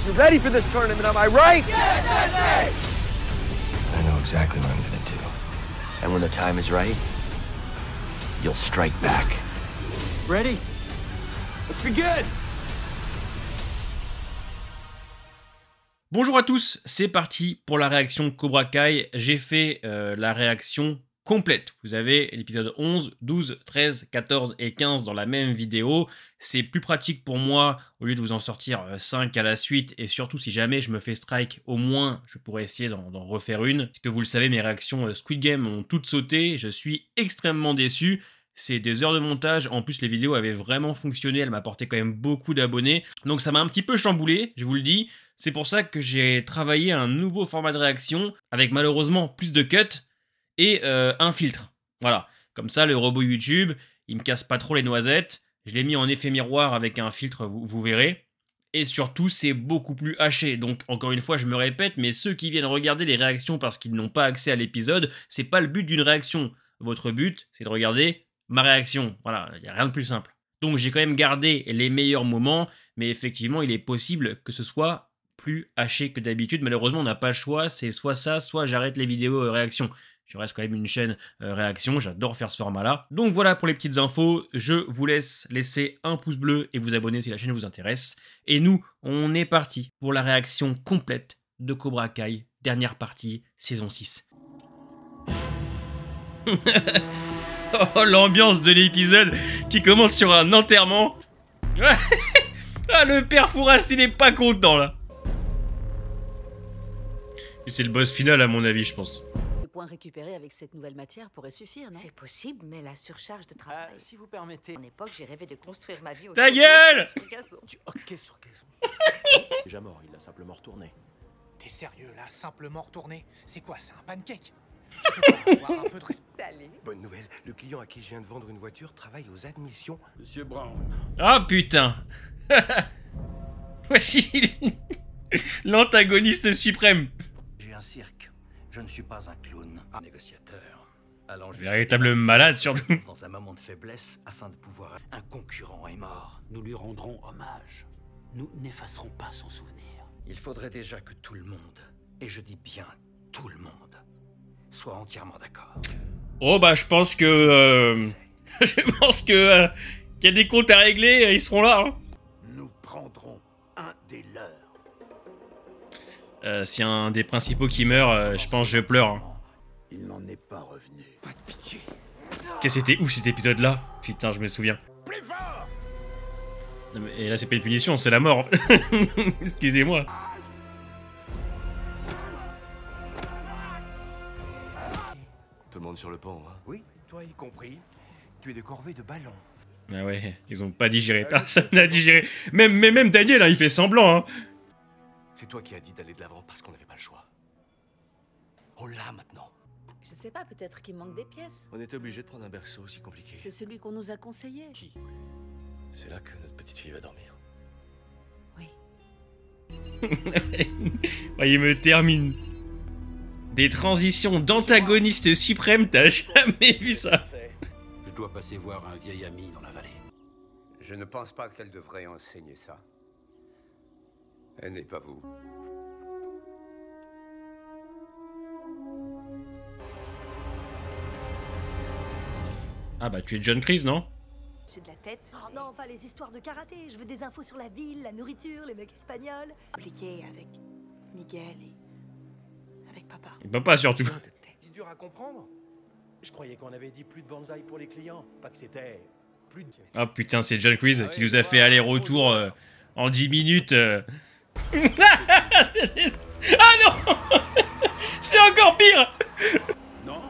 You're ready for this tournament, am I right? Yes, Sensei! I know exactly what I'm gonna do. And when the time is right, you'll strike back. Ready? Let's begin! Bonjour à tous, c'est parti pour la réaction Cobra Kai. J'ai fait la réaction complète. Vous avez l'épisode 11, 12, 13, 14 et 15 dans la même vidéo. C'est plus pratique pour moi, au lieu de vous en sortir 5 à la suite, et surtout si jamais je me fais strike, au moins je pourrais essayer d'en refaire une. Parce que vous le savez, mes réactions Squid Game ont toutes sauté, je suis extrêmement déçu. C'est des heures de montage, en plus les vidéos avaient vraiment fonctionné, elles m'apportaient quand même beaucoup d'abonnés. Donc ça m'a un petit peu chamboulé, je vous le dis. C'est pour ça que j'ai travaillé un nouveau format de réaction, avec malheureusement plus de cuts et un filtre. Voilà, comme ça le robot YouTube, il me casse pas trop les noisettes. Je l'ai mis en effet miroir avec un filtre, vous verrez. Et surtout, c'est beaucoup plus haché. Donc, encore une fois, je me répète, mais ceux qui viennent regarder les réactions parce qu'ils n'ont pas accès à l'épisode, c'est pas le but d'une réaction. Votre but, c'est de regarder ma réaction. Voilà, il n'y a rien de plus simple. Donc, j'ai quand même gardé les meilleurs moments, mais effectivement, il est possible que ce soit plus haché que d'habitude. Malheureusement, on n'a pas le choix. C'est soit ça, soit j'arrête les vidéos réactions. Je reste quand même une chaîne réaction, j'adore faire ce format-là. Donc voilà pour les petites infos, je vous laisse laisser un pouce bleu et vous abonner si la chaîne vous intéresse. Et nous, on est parti pour la réaction complète de Cobra Kai, dernière partie, saison 6. Oh, l'ambiance de l'épisode qui commence sur un enterrement. Ah, le père Fouras, il est pas content là. C'est le boss final à mon avis, je pense. Points récupérés avec cette nouvelle matière pourrait suffire, non? C'est possible, mais la surcharge de travail... si vous permettez... En époque, j'ai rêvé de construire ma vie au... Ta gueule! Sur gazon. Du hockey sur gazon. Déjà mort, il l'a simplement retourné. T'es sérieux là, simplement retourné? C'est quoi, c'est un pancake? Tu peux pas avoir un peu de respect. Allez. Bonne nouvelle, le client à qui je viens de vendre une voiture travaille aux admissions. Monsieur Brown. Ah putain. L'antagoniste suprême. J'ai un cirque. Je ne suis pas un clown, un négociateur. Allant Véritable malade surtout. Dans un moment de faiblesse, afin de pouvoir... Un concurrent est mort. Nous lui rendrons hommage. Nous n'effacerons pas son souvenir. Il faudrait déjà que tout le monde, et je dis bien tout le monde, soit entièrement d'accord. Oh bah je pense que... je pense que... qu'il y a des comptes à régler, ils seront là. Hein. Nous prendrons un des leurs. Si un des principaux qui meurt, je pense que je pleure. Hein. Il n'en est pas revenu. Pas de pitié. C'était où cet épisode-là? Putain, je me souviens. Plus fort! Et là, c'est pas une punition, c'est la mort. En fait. Excusez-moi. Tout le monde sur le pont, hein? Oui, toi y compris. Tu es de corvée de ballon. Ah ouais, ils ont pas digéré. Personne n'a digéré. Même Daniel, hein, il fait semblant. Hein. C'est toi qui as dit d'aller de l'avant parce qu'on n'avait pas le choix. On l'a maintenant. Je sais pas, peut-être qu'il manque des pièces. On était obligé de prendre un berceau aussi compliqué. C'est celui qu'on nous a conseillé. Qui? C'est là que notre petite fille va dormir. Oui. Ouais, il me termine. Des transitions d'antagoniste suprême, t'as jamais vu ça? Je dois passer voir un vieil ami dans la vallée. Je ne pense pas qu'elle devrait enseigner ça. Elle n'est pas vous. Ah bah tu es John Kreese, non? J'ai de la tête. Oh non, pas les histoires de karaté. Je veux des infos sur la ville, la nourriture, les mecs espagnols. Compliqué avec Miguel et avec papa. Et papa surtout. C'est dur à comprendre. Je croyais qu'on avait dit plus de bonsaï pour les clients, pas que c'était plus de... Ah putain, c'est John Kreese qui nous a fait aller-retour en 10 minutes. Ah non. C'est encore pire. Non.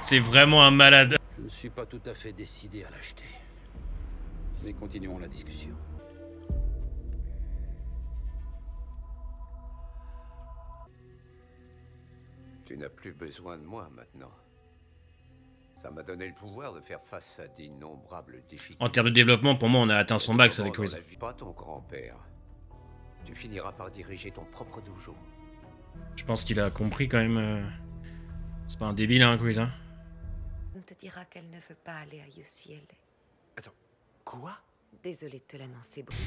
C'est vraiment un malade. Je ne suis pas tout à fait décidé à l'acheter. Mais continuons la discussion. Tu n'as plus besoin de moi maintenant. Ça m'a donné le pouvoir de faire face à d'innombrables difficultés. En termes de développement, pour moi, on a atteint son max avec Kreese. Pas ton grand-père. Tu finiras par diriger ton propre dojo. Je pense qu'il a compris quand même. C'est pas un débile, hein, Kreese. Hein. On te dira qu'elle ne veut pas aller à UCLA. Attends, quoi? Désolée de te l'annoncer, Bruce.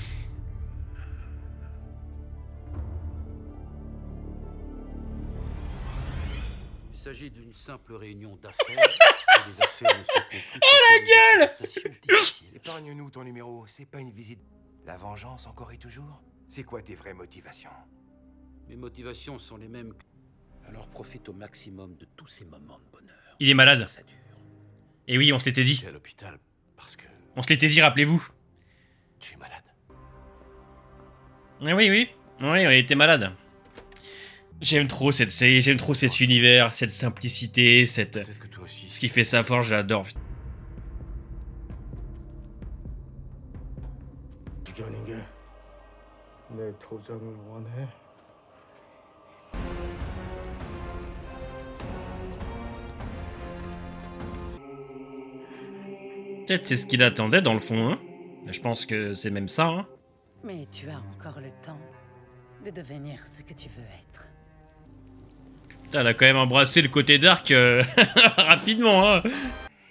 Il s'agit d'une simple réunion d'affaires. Et les affaires ne se concluent Oh la gueule! Épargne-nous ton numéro, c'est pas une visite. La vengeance encore et toujours? C'est quoi tes vraies motivations? Mes motivations sont les mêmes. Alors profite au maximum de tous ces moments de bonheur. Il est malade. Ça dure. Et oui, on se l'était dit. T'es à l'hôpital parce que On se l'était dit, rappelez-vous. tu es malade. Oui, oui. Oui, on était malade. J'aime trop cette série, j'aime trop cet univers, cette simplicité, cette... Peut-être que toi aussi. Ce qui fait sa force, j'adore. Peut-être c'est ce qu'il attendait dans le fond, hein. Je pense que c'est même ça, hein. Mais tu as encore le temps de devenir ce que tu veux être. Putain, elle a quand même embrassé le côté dark rapidement, hein.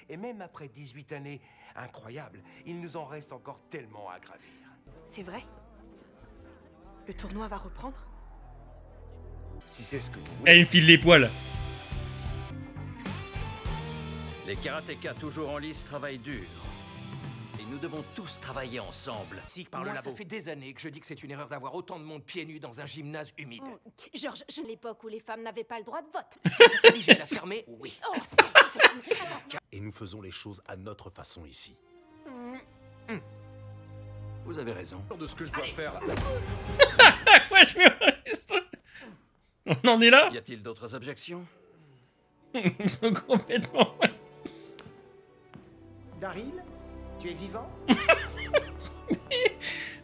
Et même après 18 années incroyables, il nous en reste encore tellement à gravir. C'est vrai? Le tournoi va reprendre? Si c'est ce que vous Elle me file les poils. Les karatékas toujours en lice travaillent dur. Et nous devons tous travailler ensemble. Moi, ça fait des années que je dis que c'est une erreur d'avoir autant de monde pieds nus dans un gymnase humide. Georges, l'époque où les femmes n'avaient pas le droit de vote. Si c'est obligé de la fermer, oui. Oh, c'est... Et nous faisons les choses à notre façon ici. Vous avez raison. De ce que je dois faire. Ouais, je me... On en est là. Y a-t-il d'autres objections? Ils sont complètement... Daryl, tu es vivant?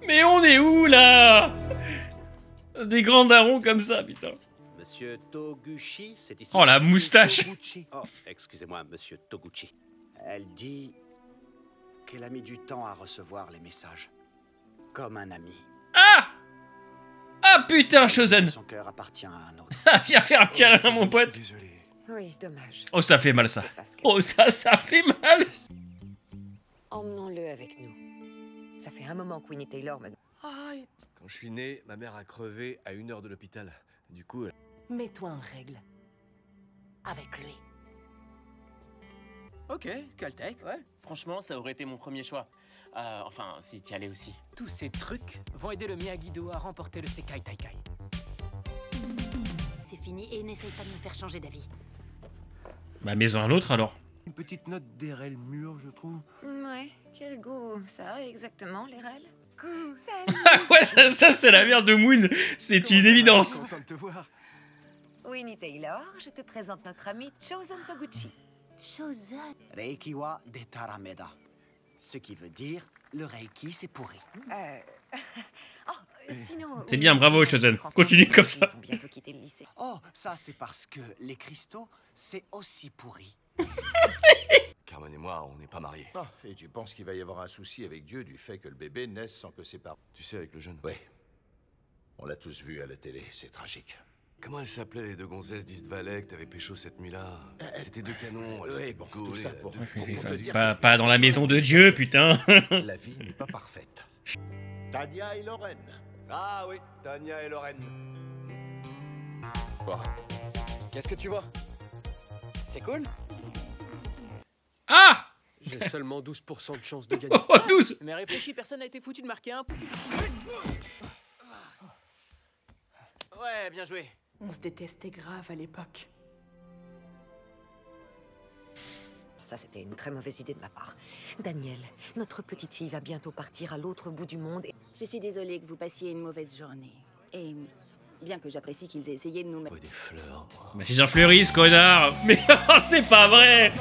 Mais on est où, là? Des grands darons comme ça, putain. Monsieur Toguchi, c'est ici. Oh, la moustache. Toguchi. Oh, excusez-moi, monsieur Toguchi. Elle dit qu'elle a mis du temps à recevoir les messages. Comme un ami. Ah! Ah, putain, Shozen. Son cœur appartient à un autre. Viens faire un câlin à mon pote. Oui, dommage. Oh, ça fait mal, ça. Oh, ça fait mal. Emmenons-le avec nous. Ça fait un moment que Winnie Taylor me... Quand je suis né, ma mère a crevé à 1 heure de l'hôpital. Du coup, Mets-toi en règle. Avec lui. Ok, Caltech, ouais. Franchement, ça aurait été mon premier choix. Enfin, si t'y allais aussi. Tous ces trucs vont aider le Miyagi-Do à remporter le Sekai Taikai. C'est fini et n'essaye pas de me faire changer d'avis. Bah, maison un autre, alors. Une petite note d'RL mûre, je trouve. Ouais, quel goût, ça, exactement, les règles. Ouais, ça c'est la mère de Moon. C'est une évidence. Content de te voir. Winnie Taylor, je te présente notre ami Chosen Toguchi. Chosen. Reikiwa de Tarameda. Ce qui veut dire, le Reiki, c'est pourri. Sinon... C'est bien, bravo, Shozen. Continue comme ça. Ils vont bientôt quitter le lycée. Oh, ça, c'est parce que les cristaux, c'est aussi pourri. Carmen et moi, on n'est pas mariés. Ah, et tu penses qu'il va y avoir un souci avec Dieu du fait que le bébé naisse sans que ses parents... Tu sais, avec le jeune. Oui. On l'a tous vu à la télé, c'est tragique. Comment elles s'appelaient les deux gonzesses d'East Valley que t'avais pécho cette nuit-là? C'était deux canons. Oui, bon, tout ça pour te dire... Pas dans la maison de Dieu, putain. La vie n'est pas parfaite. Tania et Lorraine. Ah oui, Tania et Lorraine. Bon. Qu'est-ce que tu vois? C'est cool? Ah! J'ai seulement 12% de chance de gagner. Oh, 12! Mais réfléchis, personne n'a été foutu de marquer un point. Ouais, bien joué. On se détestait grave à l'époque. Ça, c'était une très mauvaise idée de ma part. Daniel, notre petite fille va bientôt partir à l'autre bout du monde et... Je suis désolée que vous passiez une mauvaise journée. Et bien que j'apprécie qu'ils aient essayé de nous mettre... Des fleurs, moi. Bah, c'est un fleuriste, connard. Mais c'est pas vrai.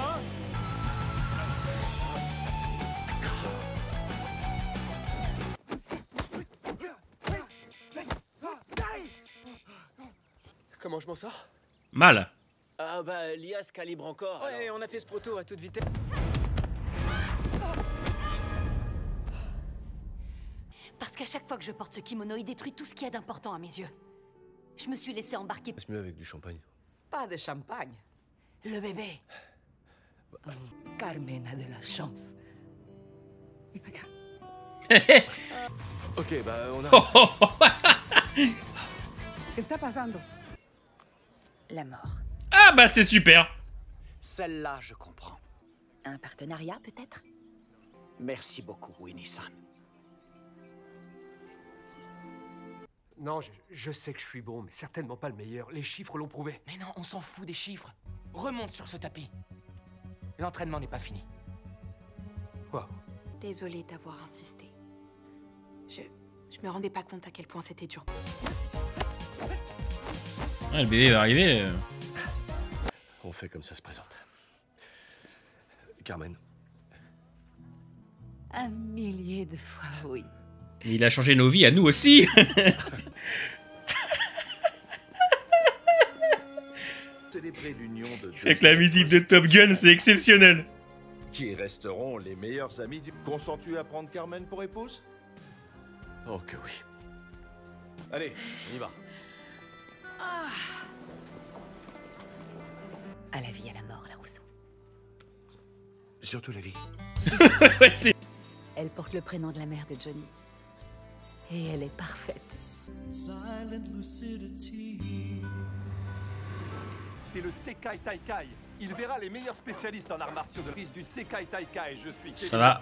Comment je m'en sors? Mal. Ah bah, l'IA se calibre encore. Ouais, on a fait ce proto à toute vitesse. Parce qu'à chaque fois que je porte ce kimono, il détruit tout ce qu'il y a d'important à mes yeux. Je me suis laissé embarquer. C'est mieux avec du champagne. Pas de champagne. Le bébé. Carmen a de la chance. Regarde. Ok, bah on a... ¿Qué está pasando? La mort. Ah bah c'est super. Celle-là, je comprends. Un partenariat, peut-être? Merci beaucoup, Winnie-san. Non, je sais que je suis bon, mais certainement pas le meilleur. Les chiffres l'ont prouvé. Mais non, on s'en fout des chiffres. Remonte sur ce tapis. L'entraînement n'est pas fini. Wow. Désolée d'avoir insisté. Je me rendais pas compte à quel point c'était dur. Ah, le bébé va arriver. On fait comme ça se présente. Carmen. Un millier de fois, oui. Et il a changé nos vies à nous aussi. C'est que la musique de Top Gun, c'est exceptionnel. Qui resteront les meilleurs amis du... Consens-tu à prendre Carmen pour épouse? Oh que oui. Allez, on y va. À la vie, à la mort, la Rousseau. Surtout la vie. Elle porte le prénom de la mère de Johnny. Et elle est parfaite. C'est le Sekai Taikai. Il verra les meilleurs spécialistes en arts martiaux de prise du Sekai Taikai. Je suis Ça va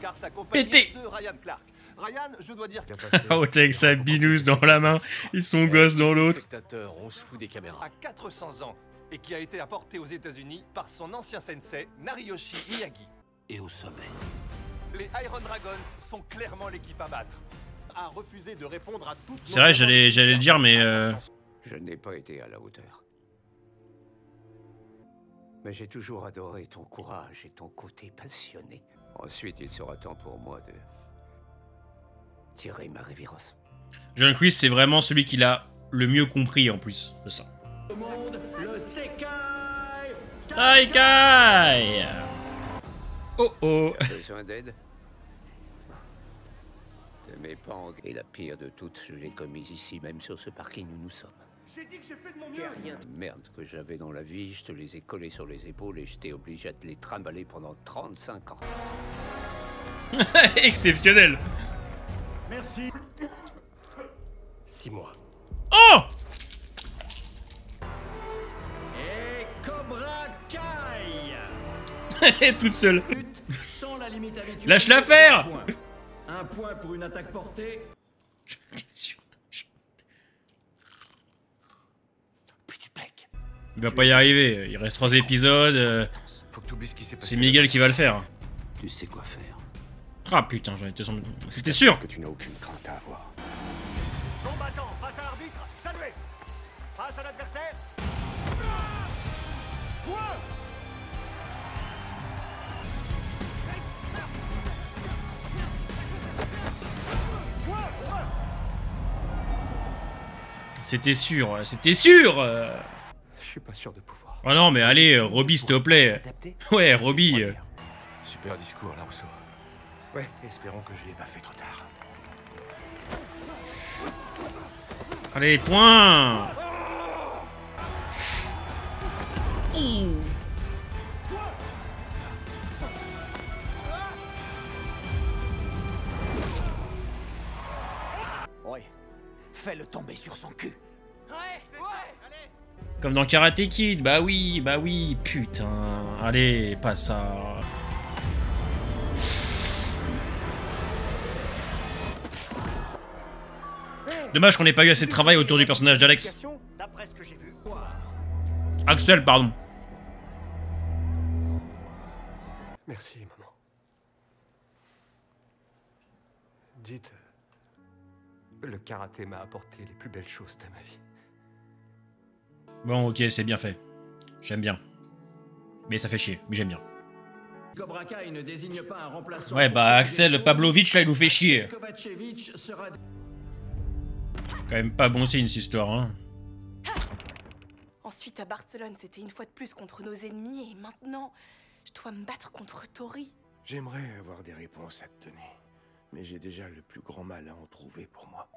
péter. de Ryan Clark. Ryan, je dois dire... Oh, t'es avec sa binouse dans la main et son gosse dans l'autre. Spectateur, on se fout des caméras. À 400 ans et qui a été apporté aux États-Unis par son ancien sensei, Nariyoshi Miyagi. Et au sommet. Les Iron Dragons sont clairement l'équipe à battre. A refusé de répondre à toutes... C'est vrai, j'allais le dire, mais... Je n'ai pas été à la hauteur. Mais j'ai toujours adoré ton courage et ton côté passionné. Ensuite, il sera temps pour moi de tirer ma révérence. John Chris, c'est vraiment celui qui l'a le mieux compris en plus de ça. Au monde, le Sekai Taikai. Oh oh. Tu as besoin d'aide? T'aimais pas en... Et la pire de toutes, je l'ai commise ici, même sur ce parking où nous sommes. J'ai dit que j'ai fait de mon mieux. Rien. Merde que j'avais dans la vie, je te les ai collés sur les épaules et j'étais obligé à te les trimballer pendant 35 ans. Exceptionnel. Merci. 6 mois. Oh. Et Cobra Kai. Toute seule. Sans la limite habituelle. Lâche l'affaire. Un point pour une attaque portée. Il va pas y arriver, il reste 3 épisodes. C'est Miguel qui va le faire. Tu sais quoi faire. Ah putain, j'en étais... C'était sûr. Que tu n'as aucune crainte à avoir. Combattant face à l'arbitre, saluez. Face à l'adversaire. C'était sûr, c'était sûr. Je suis pas sûr de pouvoir. Oh non, mais allez, Robbie, s'il te plaît. Ouais, Robbie. Super discours, là, Rousseau. Ouais, espérons que je l'ai pas fait trop tard. Allez, point. Ouais, fais-le tomber sur son cul. Comme dans Karate Kid, bah oui, putain. Allez, pas ça. Dommage qu'on n'ait pas eu assez de travail autour du personnage d'Alex. D'après ce que j'ai vu. Axel, pardon. Merci, maman. Dites, le karaté m'a apporté les plus belles choses de ma vie. Bon, ok, c'est bien fait. J'aime bien. Mais ça fait chier, mais j'aime bien. Cobra Kai ne désigne pas un remplaçant. Ouais, bah Axel Pavlovitch, là, il nous fait chier. Kovacevic sera... Quand même pas bon signe, cette histoire, hein. Ensuite, à Barcelone, c'était une fois de plus contre nos ennemis, et maintenant, je dois me battre contre Tori. J'aimerais avoir des réponses à te donner, mais j'ai déjà le plus grand mal à en trouver pour moi.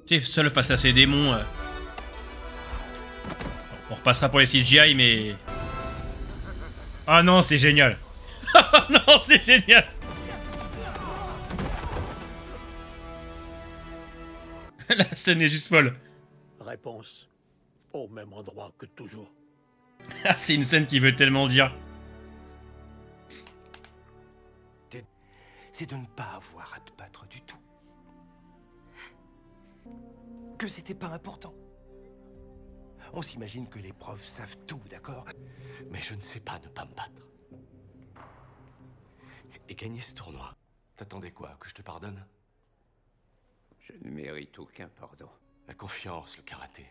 Tu sais, seul face à ces démons. On repassera pour les CGI, mais... Ah non, c'est génial. Ah non, c'est génial. La scène est juste folle. Réponse au même endroit que toujours. Ah, c'est une scène qui veut tellement dire. C'est de ne pas avoir à te battre du tout. Que c'était pas important. On s'imagine que les profs savent tout, d'accord? Mais je ne sais pas ne pas me battre. Et gagner ce tournoi. T'attendais quoi? Que je te pardonne? Je ne mérite aucun pardon. La confiance, le karaté.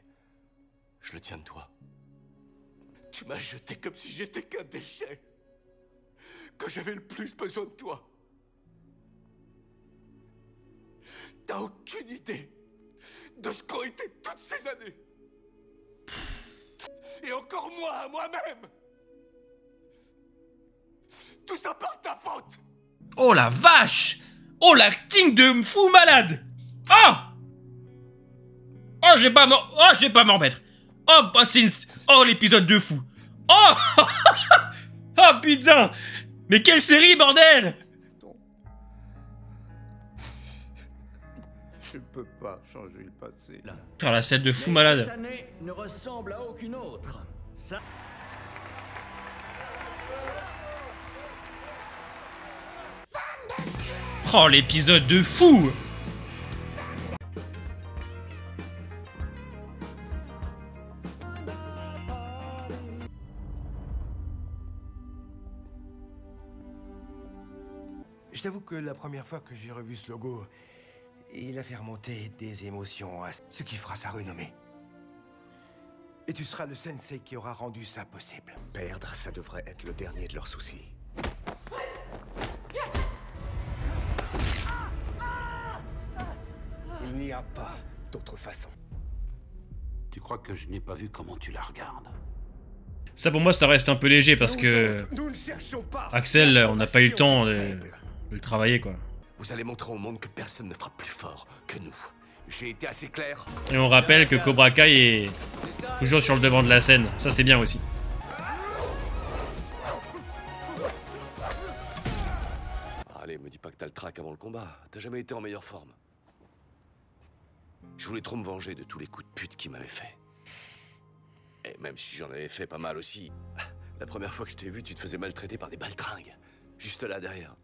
Je le tiens de toi. Tu m'as jeté comme si j'étais qu'un déchet. Que j'avais le plus besoin de toi. T'as aucune idée de ce qu'ont été toutes ces années. Et encore moi, à moi-même. Tout ça par ta faute. Oh la vache! Oh l'acting de fou malade! Oh! Oh, je vais pas m'en remettre. Oh, bah, c'est une... Oh, l'épisode de fou. Oh! Oh putain! Mais quelle série, bordel! Je peux pas changer le passé. Oh, la scène de fou malade. Cette année ne ressemble à aucune autre. Ça... Oh, l'épisode de fou! Je t'avoue que la première fois que j'ai revu ce logo, il a fait remonter des émotions, ce qui fera sa renommée. Et tu seras le sensei qui aura rendu ça possible. Perdre, ça devrait être le dernier de leurs soucis. Il n'y a pas d'autre façon. Tu crois que je n'ai pas vu comment tu la regardes? Ça pour moi ça reste un peu léger parce que... Axel, on n'a pas eu le temps de le travailler quoi. Vous allez montrer au monde que personne ne frappe plus fort que nous. J'ai été assez clair. Et on rappelle que Cobra Kai est toujours sur le devant de la scène. Ça c'est bien aussi. Allez, me dis pas que t'as le trac avant le combat. T'as jamais été en meilleure forme. Je voulais trop me venger de tous les coups de pute qu'il m'avait fait. Et même si j'en avais fait pas mal aussi, la première fois que je t'ai vu, tu te faisais maltraiter par des baltringues. Juste là derrière.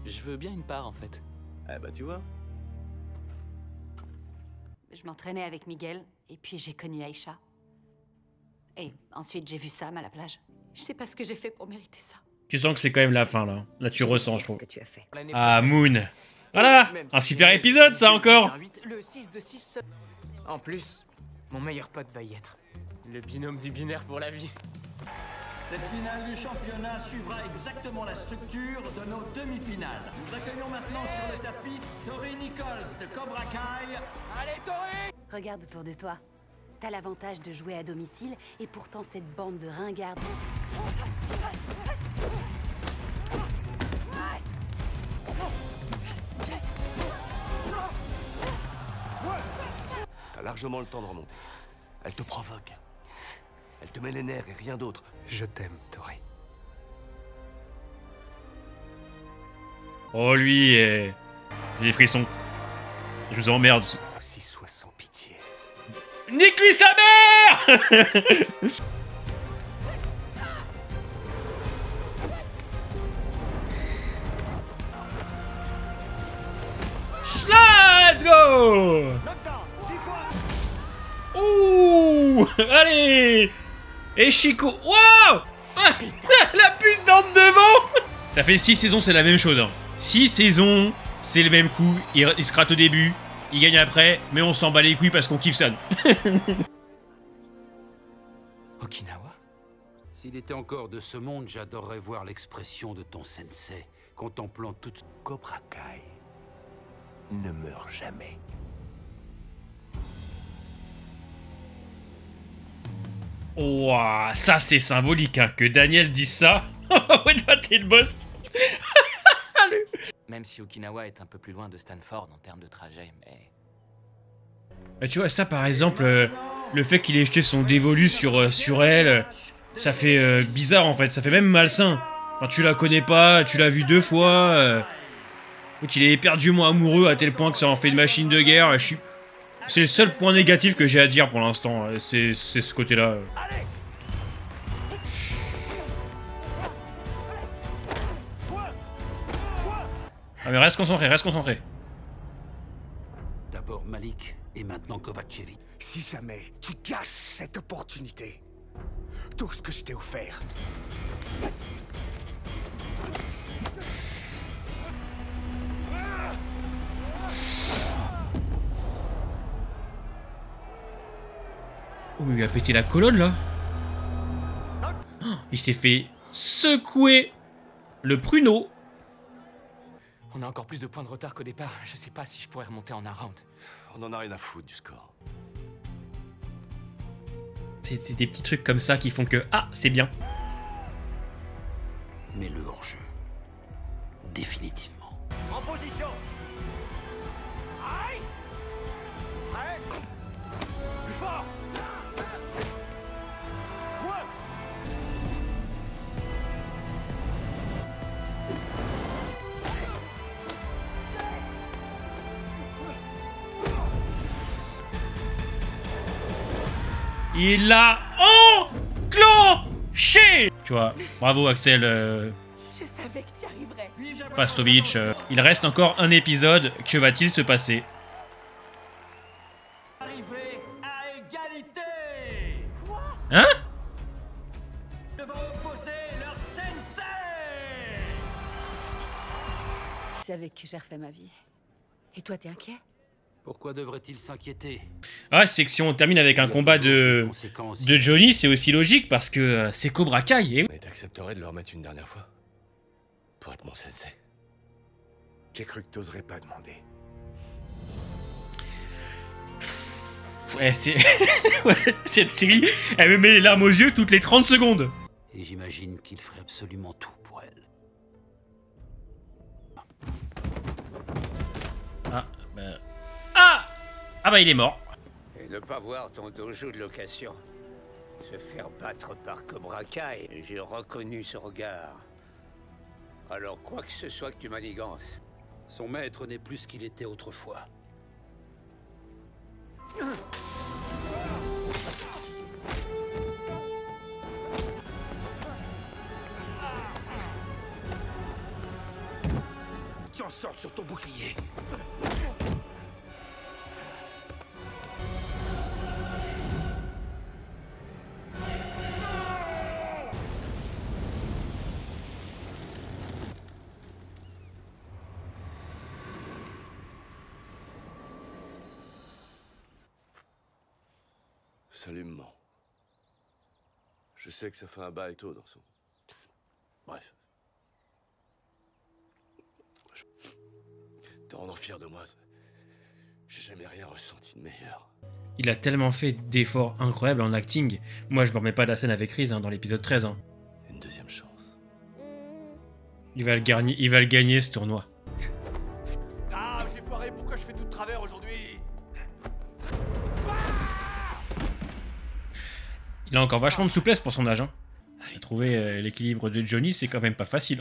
Je veux bien une part en fait. Eh bah tu vois. Je m'entraînais avec Miguel, et puis j'ai connu Aïcha. Et ensuite j'ai vu Sam à la plage. Je sais pas ce que j'ai fait pour mériter ça. Tu sens que c'est quand même la fin là. Là tu ressens je trouve. Ah Moon. Voilà. Un super épisode ça encore. Le 6 de 6. En plus, mon meilleur pote va y être. Le binôme du binaire pour la vie. Cette finale du championnat suivra exactement la structure de nos demi-finales. Nous accueillons maintenant sur le tapis Tori Nichols de Cobra Kai. Allez Tori! Regarde autour de toi. T'as l'avantage de jouer à domicile, et pourtant cette bande de ringards... T'as largement le temps de remonter. Elle te provoque. Elle te met les nerfs et rien d'autre. Je t'aime, Tori. Oh lui, j'ai des frissons. Je vous emmerde. Aussi sois sans pitié. Nique-lui sa mère. Let's go. Ouh. Allez. Et Chico. Wow. La pute dans le devant. Ça fait 6 saisons, c'est la même chose. 6 saisons, c'est le même coup. Il se rate au début, il gagne après, mais on s'en bat les couilles parce qu'on kiffe ça. Okinawa? S'il était encore de ce monde, j'adorerais voir l'expression de ton sensei, contemplant toute... Cobra Kai ne meurt jamais. Ouah, ça c'est symbolique, hein, que Daniel dise ça. Ouais, toi t'es le boss. Même si Okinawa est un peu plus loin de Stanford en termes de trajet, mais... Tu vois, ça par exemple, le fait qu'il ait jeté son dévolu sur elle, ça fait bizarre en fait, ça fait même malsain. Enfin, tu la connais pas, tu l'as vu 2 fois, donc il est éperdument amoureux à tel point que ça en fait une machine de guerre. C'est le seul point négatif que j'ai à dire pour l'instant, c'est ce côté-là. Ah mais reste concentré, reste concentré. D'abord Malik et maintenant Kovacevic. Si jamais tu gâches cette opportunité, tout ce que je t'ai offert... Oh, il lui a pété la colonne là. Oh, il s'est fait secouer le pruneau. On a encore plus de points de retard qu'au départ. Je sais pas si je pourrais remonter en un round. On en a rien à foutre du score. C'est des petits trucs comme ça qui font que... Ah, c'est bien. Mets-le hors jeu. Définitivement. En position. Aïe. Prêt. Plus fort. Il l'a enclenché. Tu vois, bravo Axel Je savais que tu arriverais. Pastovic. Il reste encore un épisode. Que va-t-il se passer? Arrivé à égalité. Quoi? Hein? Devant opposer leur sensei. C'est avec qui j'ai refait ma vie. Et toi, t'es inquiet? Pourquoi devrait-il s'inquiéter? Ah, c'est que si on termine avec un combat de Johnny, c'est aussi logique parce que c'est Cobra Kai. Mais t'accepterais de le remettre une dernière fois? Pour être mon sensei. J'ai cru que t'oserais pas demander. Ouais, c'est... Cette série, elle me met les larmes aux yeux toutes les 30 secondes. Et j'imagine qu'il ferait absolument tout pour elle. Ah, bah... Ah! Ah bah il est mort. Et ne pas voir ton dojo de location se faire battre par Cobra Kai, j'ai reconnu ce regard. Alors quoi que ce soit que tu manigances. Son maître n'est plus ce qu'il était autrefois. Tu en sors sur ton bouclier. Salut, maman. Je sais que ça fait un bail tôt dans son... Bref. Te rendre fier de moi, j'ai jamais rien ressenti de meilleur. Il a tellement fait d'efforts incroyables en acting. Moi, je me remets pas de la scène avec Reese dans l'épisode 13. Hein. Une deuxième chance. Il va le gagner ce tournoi. Ah, j'ai foiré, pourquoi je fais tout de travers aujourd'hui? Il a encore vachement de souplesse pour son âge. Hein. Trouver l'équilibre de Johnny, c'est quand même pas facile.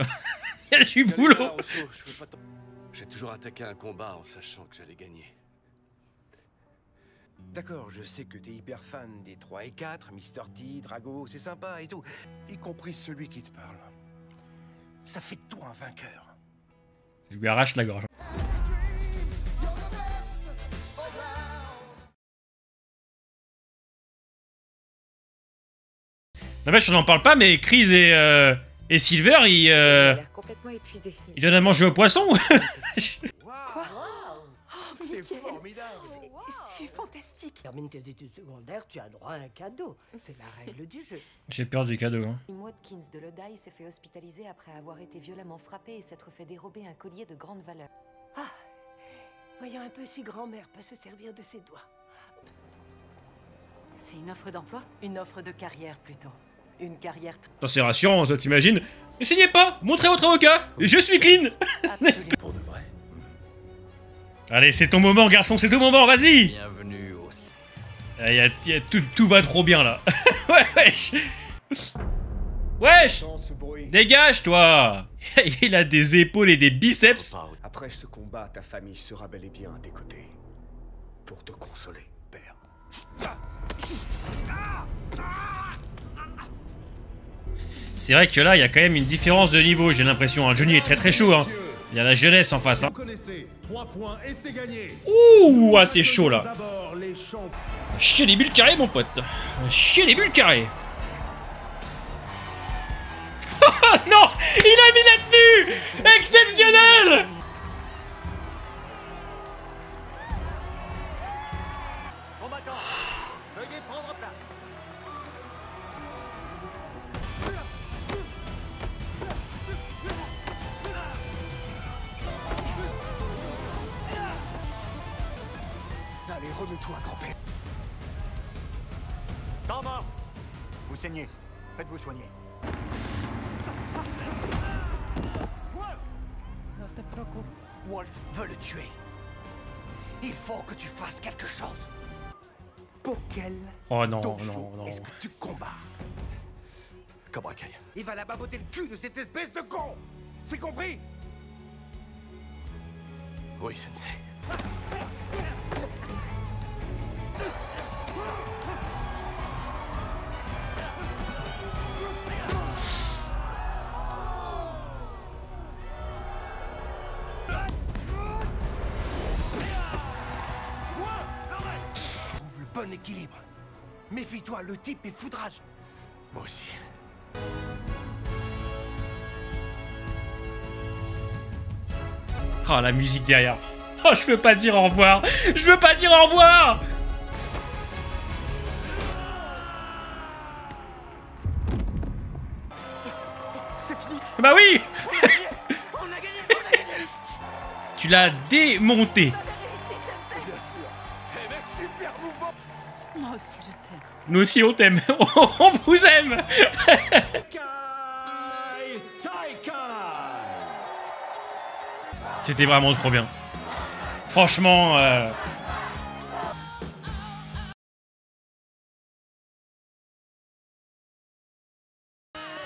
Il y a du boulot. J'ai toujours attaqué un combat en sachant que j'allais gagner. D'accord, je sais que t'es hyper fan des 3 et 4, Mr. T, Drago, c'est sympa et tout. Y compris celui qui te parle. Ça fait de toi un vainqueur. Il lui arrache la gorge. N'empêche, on n'en parle pas, mais Chris et Silver, ils donnent à manger aux poissons. C'est formidable. C'est fantastique. Termine tes études secondaires, tu as droit à un cadeau. C'est la règle du jeu. J'ai peur du cadeau. Hein. Watkins de Lodi s'est fait hospitaliser après avoir été violemment frappé et s'être fait dérober un collier de grande valeur. Ah, voyons un peu si grand-mère peut se servir de ses doigts. C'est une offre d'emploi? Une offre de carrière plutôt. Une carrière... Ça c'est rassurant, ça t'imagines. Essayez pas, montrez votre avocat. Je suis clean. Pour de vrai. Allez, c'est ton moment, garçon, c'est ton moment, vas-y. Bienvenue au... Tout va trop bien là. Ouais, wesh. Wesh. Dégage toi. Il a des épaules et des biceps. Après ce combat, ta famille sera bel et bien à tes côtés. Pour te consoler, père. C'est vrai que là, il y a quand même une différence de niveau, j'ai l'impression. Hein. Johnny est très très chaud. Hein. Il y a la jeunesse en face. Hein. Ouh, ah, c'est chaud là. Chier les bulles carrées, mon pote. Chier les bulles carrées. Non, il a mis la tenue. Exceptionnel. Veuillez prendre place. Allez, remets-toi, grand-père. Temps mort. Vous saignez. Faites-vous soigner. Wolf veut le tuer. Il faut que tu fasses quelque chose. Pour quel Oh non, dojo non, non. est-ce que tu combats? Cobra Kai. Il va la baboter le cul de cette espèce de con. C'est compris? Oui, sensei. Trouve le bon équilibre. Méfie-toi, le type est foudrage. Moi aussi. Oh, la musique derrière. Oh, je veux pas dire au revoir. Je veux pas dire au revoir. C'est fini. Bah oui. On a gagné. Tu l'as démonté. Bien sûr. Eh mec, super mouvement. Moi aussi, je t'aime. Nous aussi, on t'aime. On vous aime. C'était vraiment trop bien. Franchement...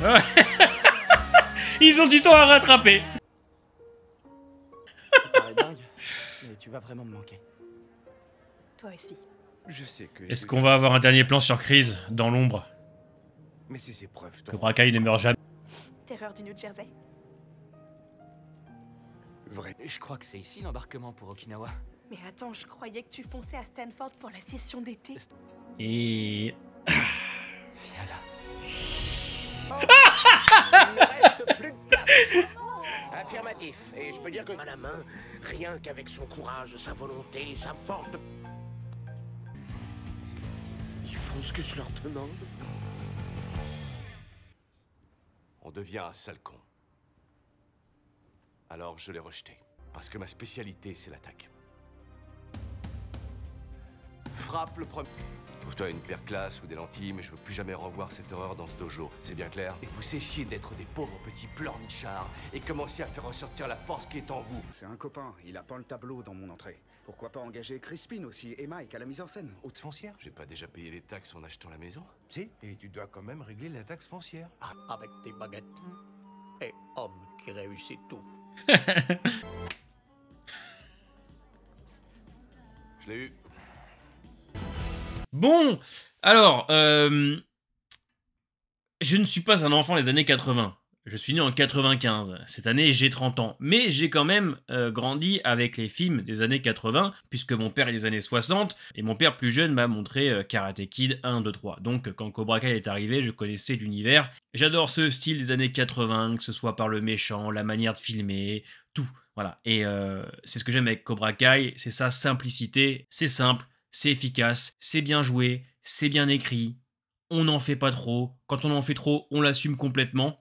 Ouais. Ils ont du temps à rattraper. Ça paraît dingue, mais tu vas vraiment me manquer. Toi aussi. Je sais que... Est-ce qu'on va avoir un dernier plan sur Chris dans l'ombre? Mais ces épreuves... Cobra Kai ne meurt jamais. Terreur du New Jersey. Vrai. Je crois que c'est ici l'embarquement pour Okinawa. Mais attends, je croyais que tu fonçais à Stanford pour la session d'été. Et... Viens là. Il ne reste plus de place. Affirmatif. Et je peux dire que à la main, rien qu'avec son courage, sa volonté, sa force de... Ils font ce que je leur demande. On devient un sale con. Alors je l'ai rejeté. Parce que ma spécialité, c'est l'attaque. Frappe le premier. Trouve-toi une paire classe ou des lentilles, mais je veux plus jamais revoir cette horreur dans ce dojo. C'est bien clair? Et vous cessiez d'être des pauvres petits pleurnichards et commencez à faire ressortir la force qui est en vous. C'est un copain, il a peint le tableau dans mon entrée. Pourquoi pas engager Crispin aussi et Mike à la mise en scène? Haute foncière? J'ai pas déjà payé les taxes en achetant la maison? Si, et tu dois quand même régler la taxe foncière. Avec tes baguettes. Et homme qui réussit tout. Je l'ai eu. Bon, alors, je ne suis pas un enfant des années 80. Je suis né en 95. Cette année, j'ai 30 ans. Mais j'ai quand même grandi avec les films des années 80, puisque mon père est des années 60, et mon père plus jeune m'a montré Karate Kid 1, 2, 3. Donc, quand Cobra Kai est arrivé, je connaissais l'univers. J'adore ce style des années 80, que ce soit par le méchant, la manière de filmer, tout. Voilà. Et c'est ce que j'aime avec Cobra Kai, c'est sa simplicité. C'est simple, c'est efficace, c'est bien joué, c'est bien écrit. On n'en fait pas trop. Quand on en fait trop, on l'assume complètement.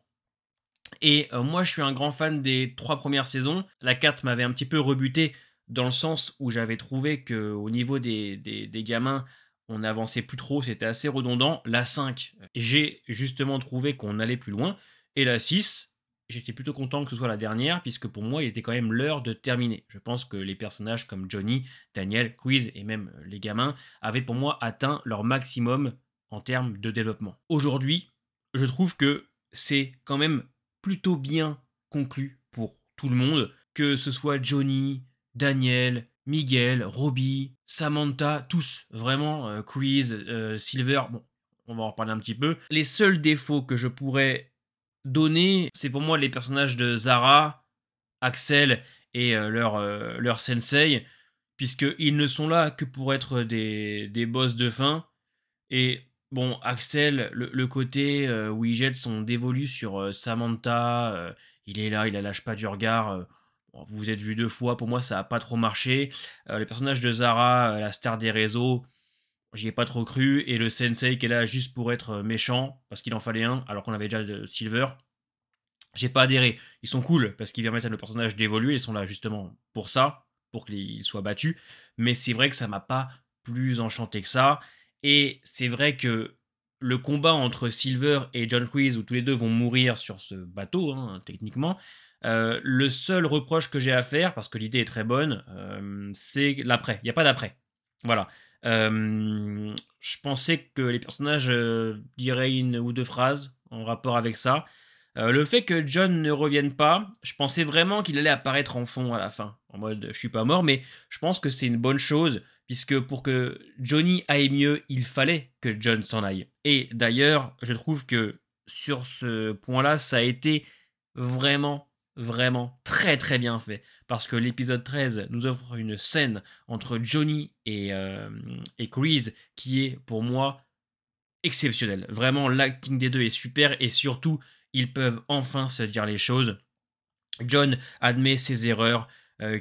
Et moi, je suis un grand fan des 3 premières saisons. La 4 m'avait un petit peu rebuté dans le sens où j'avais trouvé qu'au niveau des gamins, on n'avançait plus trop, c'était assez redondant. La 5, j'ai justement trouvé qu'on allait plus loin. Et la 6, j'étais plutôt content que ce soit la dernière, puisque pour moi, il était quand même l'heure de terminer. Je pense que les personnages comme Johnny, Daniel, Quiz et même les gamins avaient pour moi atteint leur maximum en termes de développement. Aujourd'hui, je trouve que c'est quand même plutôt bien conclu pour tout le monde, que ce soit Johnny, Daniel, Miguel, Robbie, Samantha, tous, vraiment, Quiz, Silver, bon, on va en reparler un petit peu. Les seuls défauts que je pourrais donner, c'est pour moi les personnages de Zara, Axel et leur sensei, puisqu'ils ne sont là que pour être des boss de fin. Et bon, Axel, le côté où il jette son dévolu sur Samantha, il est là, il la lâche pas du regard. Bon, vous vous êtes vu 2 fois, pour moi ça a pas trop marché. Les personnages de Zara, la star des réseaux, j'y ai pas trop cru. Et le sensei qui est là juste pour être méchant, parce qu'il en fallait un, alors qu'on avait déjà Silver, j'ai pas adhéré. Ils sont cool, parce qu'ils permettent à nos personnages d'évoluer, ils sont là justement pour ça, pour qu'ils soient battus. Mais c'est vrai que ça m'a pas plus enchanté que ça. Et c'est vrai que le combat entre Silver et John Quiz, où tous les deux vont mourir sur ce bateau, hein, techniquement, le seul reproche que j'ai à faire, parce que l'idée est très bonne, c'est l'après. Il n'y a pas d'après. Voilà. Je pensais que les personnages diraient 1 ou 2 phrases en rapport avec ça. Le fait que John ne revienne pas, je pensais vraiment qu'il allait apparaître en fond à la fin, en mode je suis pas mort, mais je pense que c'est une bonne chose, puisque pour que Johnny aille mieux, il fallait que John s'en aille. Et d'ailleurs, je trouve que sur ce point-là, ça a été vraiment très très bien fait, parce que l'épisode 13 nous offre une scène entre Johnny et Chris qui est pour moi exceptionnelle. Vraiment, l'acting des deux est super, et surtout, ils peuvent enfin se dire les choses. John admet ses erreurs,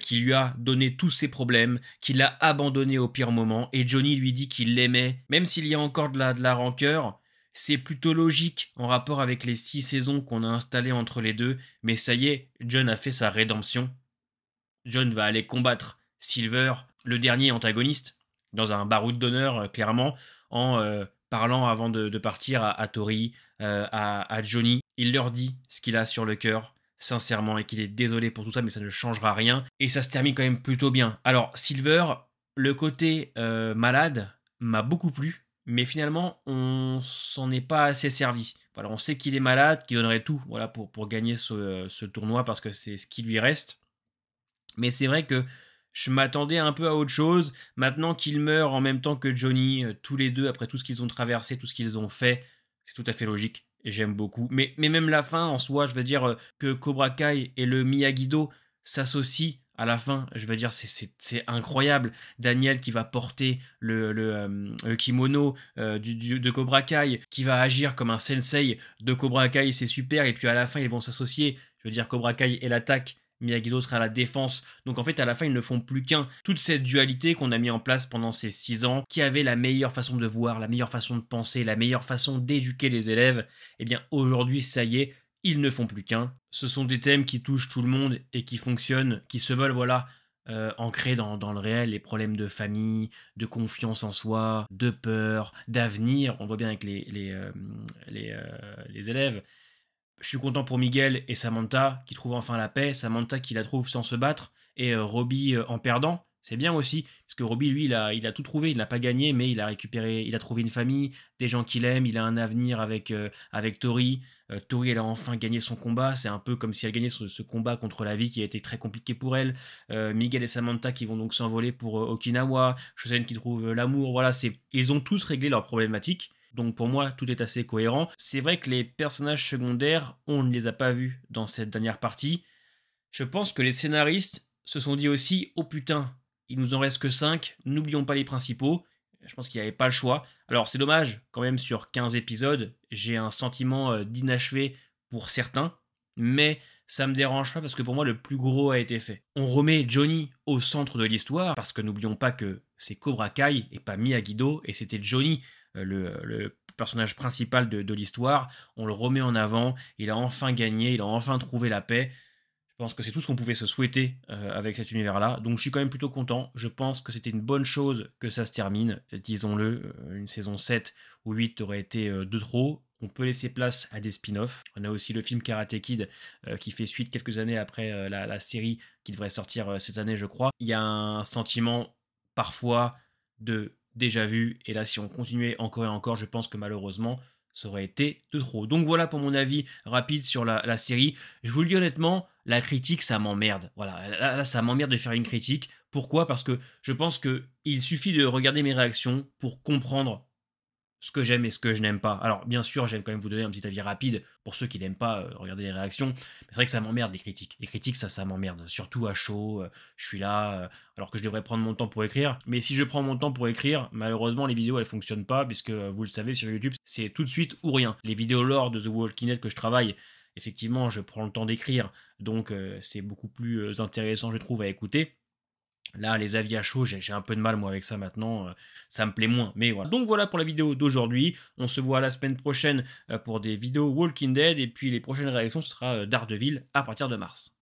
qui lui a donné tous ses problèmes, qu'il l'a abandonné au pire moment, et Johnny lui dit qu'il l'aimait, même s'il y a encore de la rancœur. C'est plutôt logique en rapport avec les 6 saisons qu'on a installées entre les deux, mais ça y est, John a fait sa rédemption. John va aller combattre Silver, le dernier antagoniste, dans un baroud d'honneur, clairement, en parlant avant de partir à Tori, à Johnny. Il leur dit ce qu'il a sur le cœur, sincèrement, et qu'il est désolé pour tout ça, mais ça ne changera rien. Et ça se termine quand même plutôt bien. Alors, Silver, le côté malade m'a beaucoup plu, mais finalement, on s'en est pas assez servi. Voilà, on sait qu'il est malade, qu'il donnerait tout, voilà, pour gagner ce tournoi, parce que c'est ce qui lui reste. Mais c'est vrai que je m'attendais un peu à autre chose. Maintenant qu'ils meurent en même temps que Johnny, tous les deux, après tout ce qu'ils ont traversé, tout ce qu'ils ont fait, c'est tout à fait logique. Et j'aime beaucoup. Mais même la fin, en soi, je veux dire que Cobra Kai et le Miyagi-Do s'associent à la fin. Je veux dire, c'est incroyable. Daniel qui va porter le kimono de Cobra Kai, qui va agir comme un sensei de Cobra Kai, c'est super. Et puis à la fin, ils vont s'associer. Je veux dire, Cobra Kai est l'attaque, Miyagi-Do sera à la défense. Donc en fait, à la fin, ils ne font plus qu'un. Toute cette dualité qu'on a mis en place pendant ces 6 ans, qui avait la meilleure façon de voir, la meilleure façon de penser, la meilleure façon d'éduquer les élèves, eh bien aujourd'hui, ça y est, ils ne font plus qu'un. Ce sont des thèmes qui touchent tout le monde et qui fonctionnent, qui se veulent, voilà, ancrés dans le réel, les problèmes de famille, de confiance en soi, de peur, d'avenir. On voit bien avec les élèves. Je suis content pour Miguel et Samantha qui trouvent enfin la paix. Samantha qui la trouve sans se battre, et Robbie en perdant. C'est bien aussi, parce que Robbie, lui, il a tout trouvé. Il n'a pas gagné, mais il a trouvé une famille, des gens qu'il aime. Il a un avenir avec Tori. Tori, elle a enfin gagné son combat. C'est un peu comme si elle gagnait ce combat contre la vie qui a été très compliqué pour elle. Miguel et Samantha qui vont donc s'envoler pour Okinawa. Shosen qui trouve l'amour. Voilà, ils ont tous réglé leurs problématiques. Donc pour moi, tout est assez cohérent. C'est vrai que les personnages secondaires, on ne les a pas vus dans cette dernière partie. Je pense que les scénaristes se sont dit aussi « Oh putain, il nous en reste que 5, n'oublions pas les principaux ». Je pense qu'il n'y avait pas le choix. Alors c'est dommage, quand même sur 15 épisodes, j'ai un sentiment d'inachevé pour certains, mais ça me dérange pas parce que pour moi le plus gros a été fait. On remet Johnny au centre de l'histoire, parce que n'oublions pas que c'est Cobra Kai et pas Miyagi-Do, et c'était Johnny, le personnage principal de l'histoire. On le remet en avant, il a enfin gagné, il a enfin trouvé la paix. Je pense que c'est tout ce qu'on pouvait se souhaiter avec cet univers-là, donc je suis quand même plutôt content. Je pense que c'était une bonne chose que ça se termine, disons-le. Une saison 7 ou 8 aurait été de trop. on peut laisser place à des spin-offs. On a aussi le film Karate Kid qui fait suite quelques années après la série qui devrait sortir cette année, je crois. Il y a un sentiment parfois de déjà vu, et là si on continuait encore et encore, je pense que malheureusement ça aurait été de trop. Donc voilà pour mon avis rapide sur la série. Je vous le dis honnêtement, la critique ça m'emmerde. Voilà, là ça m'emmerde de faire une critique. Pourquoi? Parce que je pense qu'il suffit de regarder mes réactions pour comprendre ce que j'aime et ce que je n'aime pas. Alors bien sûr, j'aime quand même vous donner un petit avis rapide pour ceux qui n'aiment pas regarder les réactions. Mais c'est vrai que ça m'emmerde les critiques. Les critiques, ça m'emmerde. Surtout à chaud, je suis là, alors que je devrais prendre mon temps pour écrire. Mais si je prends mon temps pour écrire, malheureusement les vidéos elles fonctionnent pas, puisque vous le savez sur YouTube, c'est tout de suite ou rien. Les vidéos lore de The Walking Dead que je travaille, effectivement, je prends le temps d'écrire. Donc c'est beaucoup plus intéressant, je trouve, à écouter. Là, les avis à chaud, j'ai un peu de mal moi avec ça maintenant, ça me plaît moins, mais voilà. Donc voilà pour la vidéo d'aujourd'hui, on se voit la semaine prochaine pour des vidéos Walking Dead, et puis les prochaines réactions, ce sera Daredevil à partir de mars.